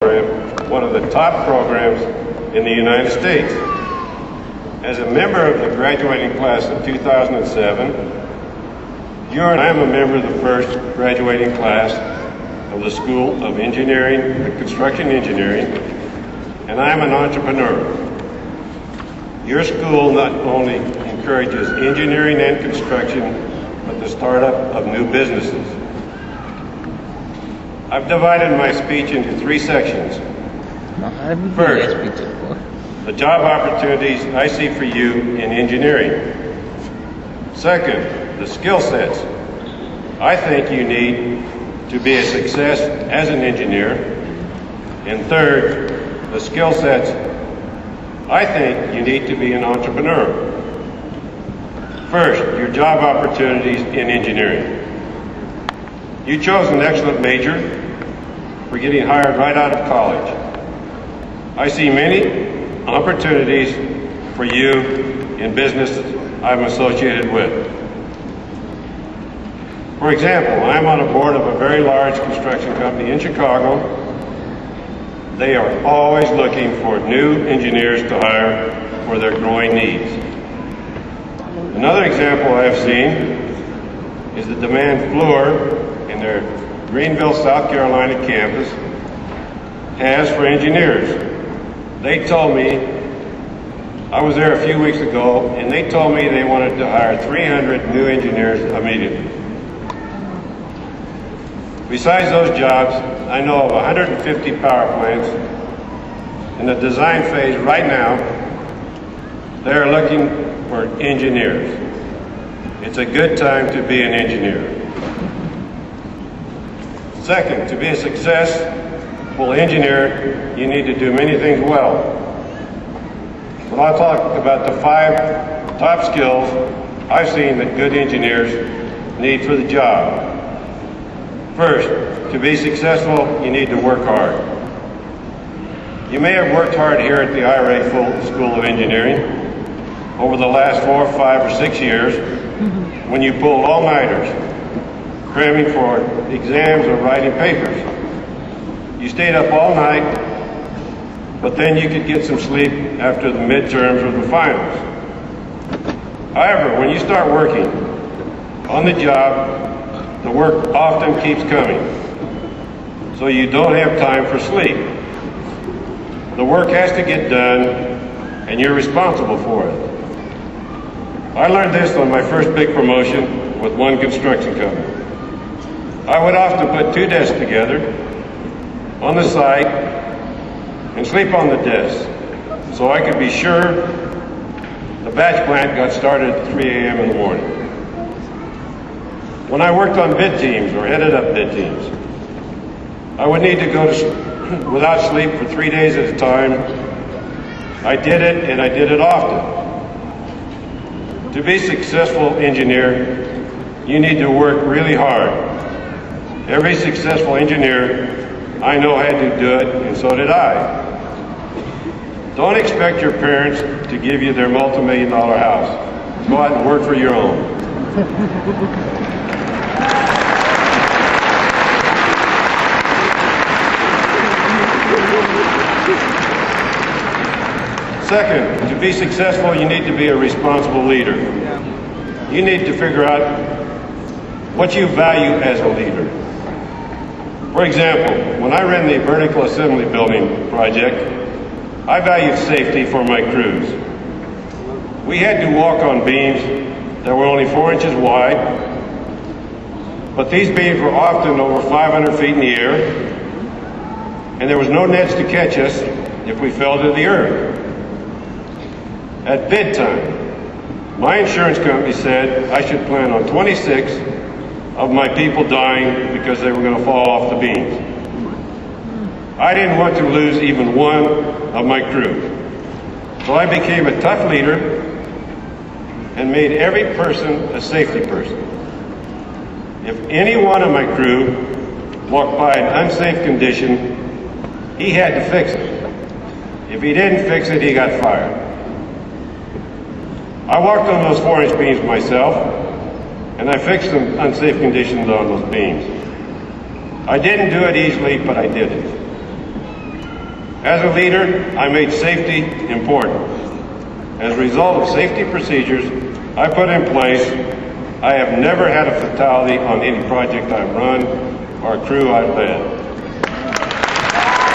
one of the top programs in the United States. As a member of the graduating class of 2007, I am a member of the first graduating class of the School of Engineering, Construction Engineering, and I am an entrepreneur. Your school not only encourages engineering and construction, but the startup of new businesses. I've divided my speech into three sections. First, the job opportunities I see for you in engineering. Second, the skill sets I think you need to be a success as an engineer. And third, the skill sets I think you need to be an entrepreneur. First, your job opportunities in engineering. You chose an excellent major for getting hired right out of college. I see many opportunities for you in businesses I'm associated with. For example, I'm on a board of a very large construction company in Chicago. They are always looking for new engineers to hire for their growing needs. Another example I have seen is the demand Fluor in their Greenville, South Carolina campus has for engineers. They told me, I was there a few weeks ago, and they told me they wanted to hire 300 new engineers immediately. Besides those jobs, I know of 150 power plants in the design phase right now. They are looking for engineers. It's a good time to be an engineer. Second, to be a successful engineer, you need to do many things well. But I'll talk about the 5 top skills I've seen that good engineers need for the job. First, to be successful, you need to work hard. You may have worked hard here at the IRA School of Engineering over the last 4, 5, or 6 years when you pulled all-nighters, cramming for exams or writing papers. You stayed up all night, but then you could get some sleep after the midterms or the finals. However, when you start working on the job, the work often keeps coming, so you don't have time for sleep. The work has to get done, and you're responsible for it. I learned this on my first big promotion with one construction company. I would often put 2 desks together on the site and sleep on the desk so I could be sure the batch plant got started at 3 a.m. in the morning. When I worked on bid teams or headed up bid teams, I would need to go without sleep for 3 days at a time. I did it, and I did it often. To be a successful engineer, you need to work really hard. Every successful engineer I know had to do it, and so did I. Don't expect your parents to give you their multi-million-dollar house. Go out and work for your own. Second, to be successful, you need to be a responsible leader. You need to figure out what you value as a leader. For example, when I ran the vertical assembly building project, I valued safety for my crews. We had to walk on beams that were only 4 inches wide, but these beams were often over 500 feet in the air, and there was no nets to catch us if we fell to the earth. At bid time, my insurance company said I should plan on 26 of my people dying because they were going to fall off the beams. I didn't want to lose even one of my crew. So I became a tough leader and made every person a safety person. If any one of my crew walked by an unsafe condition, he had to fix it. If he didn't fix it, he got fired. I walked on those 4-inch beams myself, and I fixed some unsafe conditions on those beams. I didn't do it easily, but I did it. As a leader, I made safety important. As a result of safety procedures I put in place, I have never had a fatality on any project I've run or crew I've led.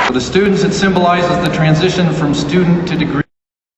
For the students, it symbolizes the transition from student to degree.